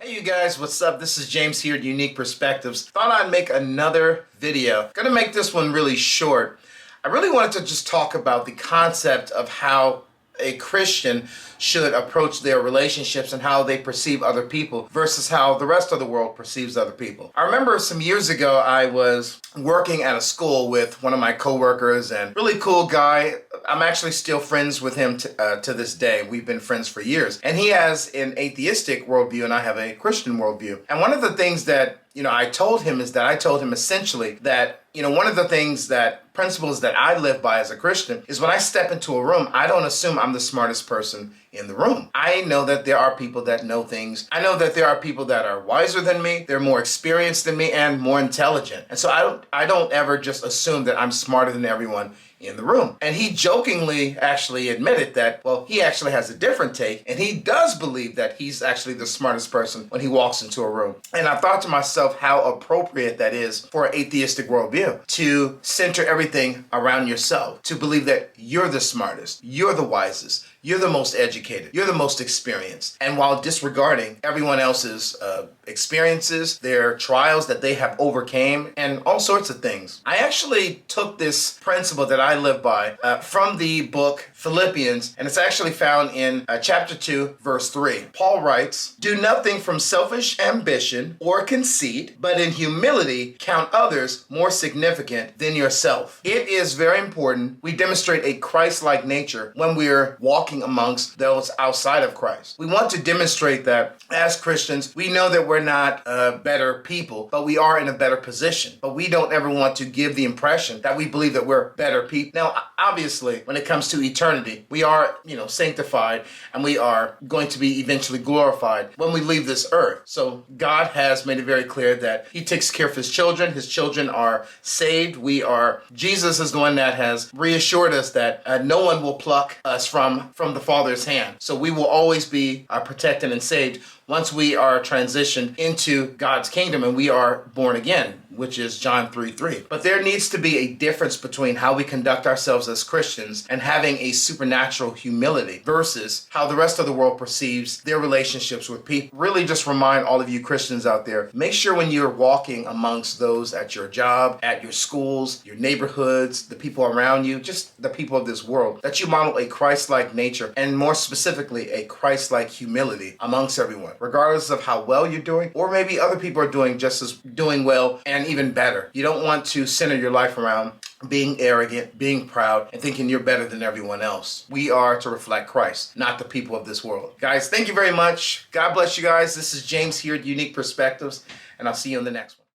Hey you guys, what's up? This is James here at Unique Perspectives. Thought I'd make another video. Gonna make this one really short. I really wanted to just talk about the concept of how a Christian should approach their relationships and how they perceive other people versus how the rest of the world perceives other people. I remember some years ago I was working at a school with one of my coworkers, and really cool guy. I'm actually still friends with him to this day. We've been friends for years. And he has an atheistic worldview and I have a Christian worldview. And one of the things that I told him essentially that, one of the principles that I live by as a Christian is when I step into a room, I don't assume I'm the smartest person in the room. I know that there are people that know things. I know that there are people that are wiser than me, they're more experienced than me, and more intelligent. And so I don't ever just assume that I'm smarter than everyone in the room. And he jokingly actually admitted that, well, he actually has a different take, and he does believe that he's actually the smartest person when he walks into a room. And I thought to myself how appropriate that is for an atheistic worldview, to center everything around yourself, to believe that you're the smartest, you're the wisest, you're the most educated, you're the most experienced. And while disregarding everyone else's experiences, their trials that they have overcame, and all sorts of things. I actually took this principle that I live by from the book Philippians, and it's actually found in chapter 2, verse 3. Paul writes, "Do nothing from selfish ambition or conceit, but in humility count others more significant than yourself." It is very important we demonstrate a Christ-like nature when we're walking amongst those outside of Christ. We want to demonstrate that as Christians, we know that we're not better people, but we are in a better position. But we don't ever want to give the impression that we believe that we're better people. Now, obviously, when it comes to eternity, we are, sanctified, and we are going to be eventually glorified when we leave this earth. So God has made it very clear that He takes care of His children. His children are saved. Jesus is the one that has reassured us that no one will pluck us from the Father's hand. So we will always be protected and saved once we are transitioned into God's kingdom and we are born again, which is John 3:3. But there needs to be a difference between how we conduct ourselves as Christians and having a supernatural humility versus how the rest of the world perceives their relationships with people. Really just remind all of you Christians out there, make sure when you're walking amongst those at your job, at your schools, your neighborhoods, the people around you, just the people of this world, that you model a Christ-like nature and more specifically a Christ-like humility amongst everyone, regardless of how well you're doing, or maybe other people are doing well and even better. You don't want to center your life around being arrogant, being proud, and thinking you're better than everyone else. We are to reflect Christ, not the people of this world. Guys, thank you very much. God bless you guys. This is James here at Unique Perspectives, and I'll see you in the next one.